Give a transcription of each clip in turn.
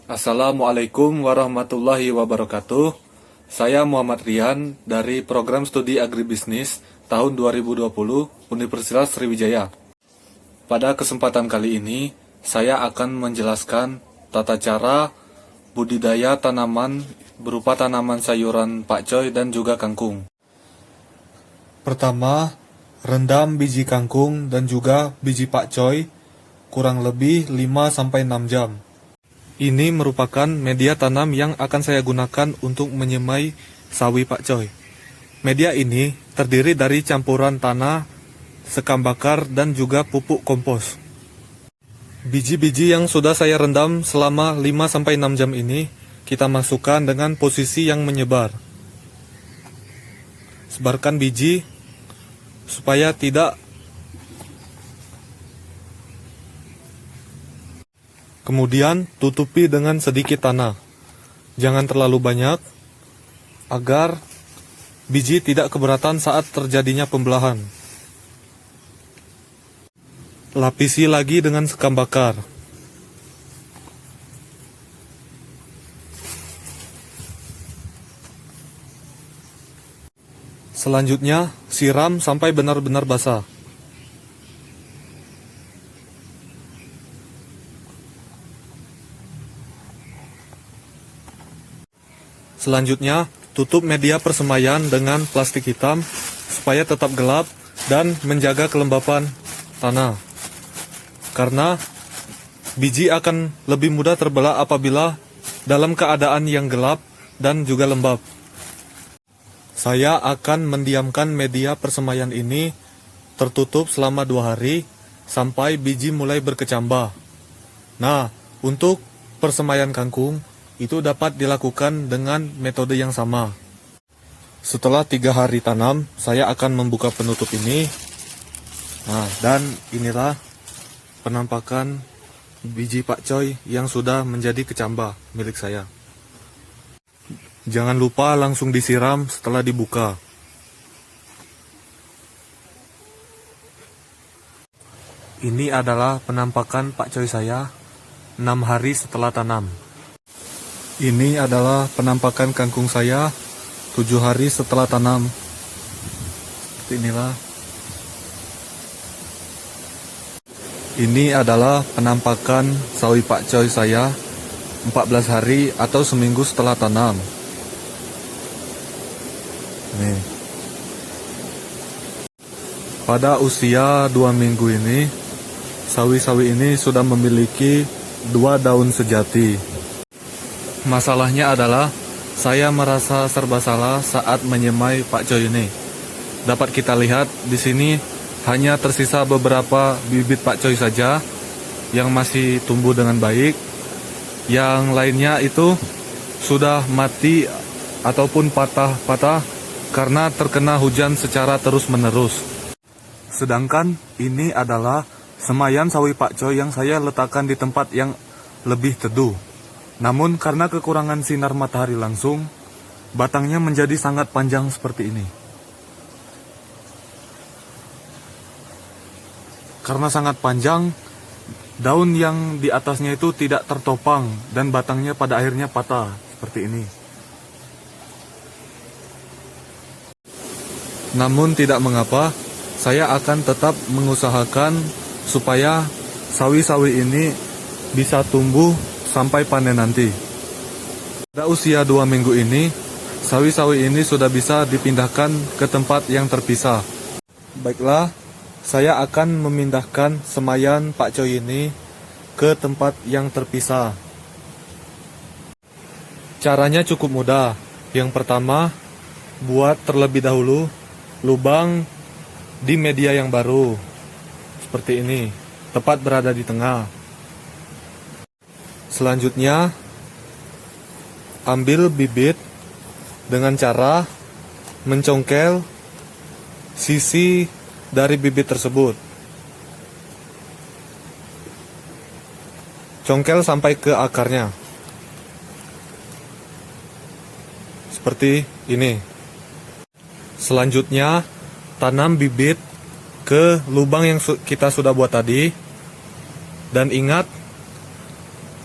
Assalamualaikum warahmatullahi wabarakatuh. Saya Muhammad Rian dari Program Studi Agribisnis tahun 2020 Universitas Sriwijaya. Pada kesempatan kali ini, saya akan menjelaskan tata cara budidaya tanaman berupa tanaman sayuran pakcoy dan juga kangkung. Pertama, rendam biji kangkung dan juga biji pakcoy kurang lebih 5-6 jam. Ini merupakan media tanam yang akan saya gunakan untuk menyemai sawi pakcoy. Media ini terdiri dari campuran tanah, sekam bakar, dan juga pupuk kompos. Biji-biji yang sudah saya rendam selama 5-6 jam ini, kita masukkan dengan posisi yang menyebar. Sebarkan biji supaya tidak. Kemudian tutupi dengan sedikit tanah. Jangan terlalu banyak, agar biji tidak keberatan saat terjadinya pembelahan. Lapisi lagi dengan sekam bakar. Selanjutnya, siram sampai benar-benar basah. Selanjutnya, tutup media persemaian dengan plastik hitam supaya tetap gelap dan menjaga kelembapan tanah. Karena biji akan lebih mudah terbelah apabila dalam keadaan yang gelap dan juga lembab. Saya akan mendiamkan media persemaian ini tertutup selama 2 hari sampai biji mulai berkecambah. Nah, untuk persemaian kangkung itu dapat dilakukan dengan metode yang sama. Setelah 3 hari tanam, saya akan membuka penutup ini. Nah, dan inilah penampakan biji pakcoy yang sudah menjadi kecambah milik saya. Jangan lupa langsung disiram setelah dibuka. Ini adalah penampakan pakcoy saya 6 hari setelah tanam. Ini adalah penampakan kangkung saya 7 hari setelah tanam. Seperti inilah. Ini adalah penampakan sawi pakcoy saya 14 hari atau seminggu setelah tanam. Nih. Pada usia 2 minggu ini, sawi-sawi ini sudah memiliki 2 daun sejati. Masalahnya adalah saya merasa serba salah saat menyemai pakcoy ini. Dapat kita lihat di sini hanya tersisa beberapa bibit pakcoy saja yang masih tumbuh dengan baik. Yang lainnya itu sudah mati ataupun patah-patah karena terkena hujan secara terus-menerus. Sedangkan ini adalah semaian sawi pakcoy yang saya letakkan di tempat yang lebih teduh. Namun karena kekurangan sinar matahari langsung, batangnya menjadi sangat panjang seperti ini. Karena sangat panjang, daun yang di atasnya itu tidak tertopang dan batangnya pada akhirnya patah seperti ini. Namun tidak mengapa, saya akan tetap mengusahakan supaya sawi-sawi ini bisa tumbuh sampai panen nanti. Pada usia 2 minggu ini, sawi-sawi ini sudah bisa dipindahkan ke tempat yang terpisah. Baiklah, saya akan memindahkan semaian pakcoy ini ke tempat yang terpisah. Caranya cukup mudah. Yang pertama, buat terlebih dahulu lubang di media yang baru. Seperti ini, tepat berada di tengah. Selanjutnya, ambil bibit dengan cara mencongkel sisi dari bibit tersebut. Congkel sampai ke akarnya. Seperti ini. Selanjutnya, tanam bibit ke lubang yang kita sudah buat tadi. Dan ingat,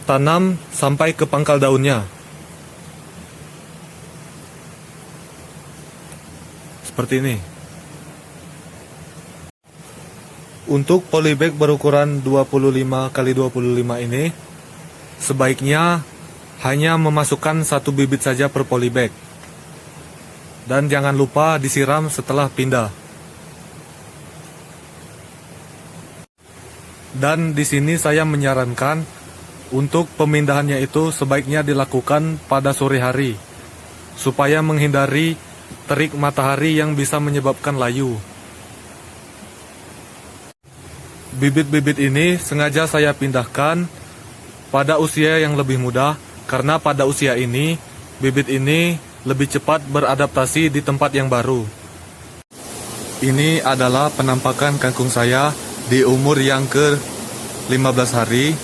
tanam sampai ke pangkal daunnya. Seperti ini. Untuk polybag berukuran 25 x 25 ini, sebaiknya hanya memasukkan 1 bibit saja per polybag. Dan jangan lupa disiram setelah pindah. Dan di sini saya menyarankan untuk pemindahannya itu sebaiknya dilakukan pada sore hari, supaya menghindari terik matahari yang bisa menyebabkan layu. Bibit-bibit ini sengaja saya pindahkan pada usia yang lebih muda, karena pada usia ini, bibit ini lebih cepat beradaptasi di tempat yang baru. Ini adalah penampakan kangkung saya di umur yang ke-15 hari.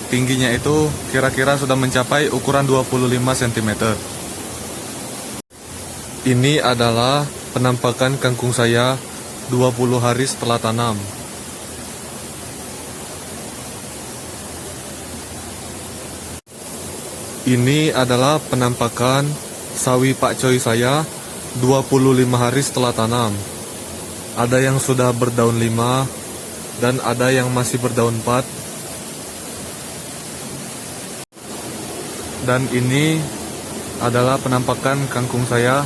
Tingginya itu kira-kira sudah mencapai ukuran 25 cm. Ini adalah penampakan kangkung saya 20 hari setelah tanam. Ini adalah penampakan sawi Pak Coy saya 25 hari setelah tanam. Ada yang sudah berdaun 5 dan ada yang masih berdaun 4. Dan ini adalah penampakan kangkung saya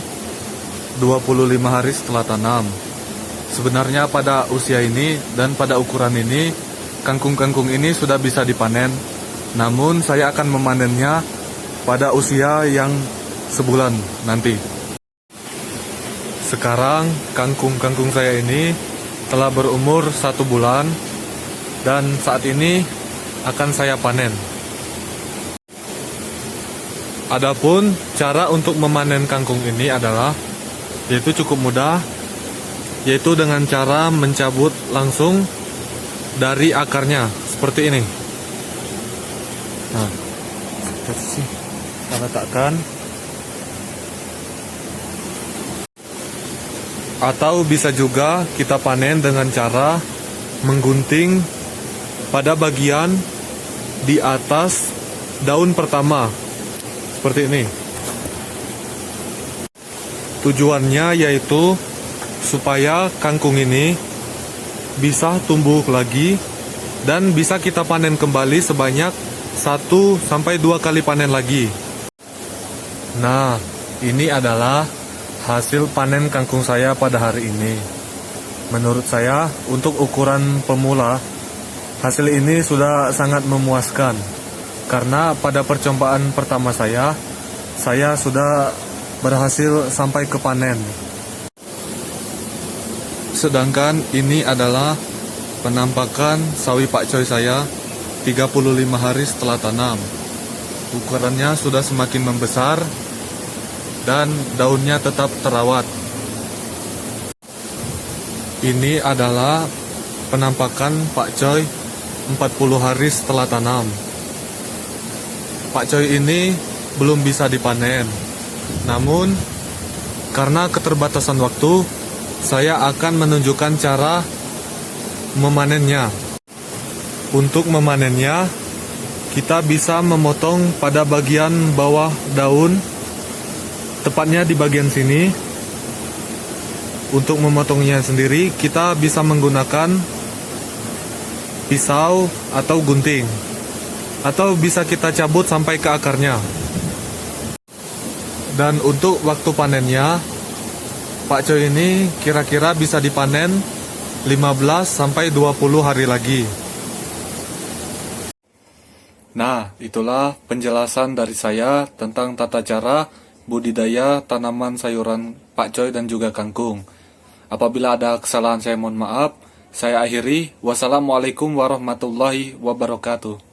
25 hari setelah tanam. Sebenarnya pada usia ini dan pada ukuran ini, kangkung-kangkung ini sudah bisa dipanen. Namun saya akan memanennya pada usia yang sebulan nanti. Sekarang kangkung-kangkung saya ini telah berumur 1 bulan dan saat ini akan saya panen. Adapun cara untuk memanen kangkung ini adalah yaitu cukup mudah, yaitu dengan cara mencabut langsung dari akarnya seperti ini. Nah, kita letakkan. Atau bisa juga kita panen dengan cara menggunting pada bagian di atas daun pertama seperti ini. Tujuannya yaitu supaya kangkung ini bisa tumbuh lagi dan bisa kita panen kembali sebanyak 1-2 kali panen lagi. Nah, ini adalah hasil panen kangkung saya pada hari ini. Menurut saya, untuk ukuran pemula, hasil ini sudah sangat memuaskan. Karena pada percobaan pertama saya sudah berhasil sampai ke panen. Sedangkan ini adalah penampakan sawi Pak Coy saya 35 hari setelah tanam. Ukurannya sudah semakin membesar dan daunnya tetap terawat. Ini adalah penampakan Pak Coy 40 hari setelah tanam. Pak Coy ini belum bisa dipanen. Namun, karena keterbatasan waktu, saya akan menunjukkan cara memanennya. Untuk memanennya, kita bisa memotong pada bagian bawah daun, tepatnya di bagian sini. Untuk memotongnya sendiri, kita bisa menggunakan pisau atau gunting, atau bisa kita cabut sampai ke akarnya. Dan untuk waktu panennya, Pak Coy ini kira-kira bisa dipanen 15-20 hari lagi. Nah, itulah penjelasan dari saya tentang tata cara budidaya tanaman sayuran Pak Coy dan juga kangkung. Apabila ada kesalahan saya mohon maaf. Saya akhiri. Wassalamualaikum warahmatullahi wabarakatuh.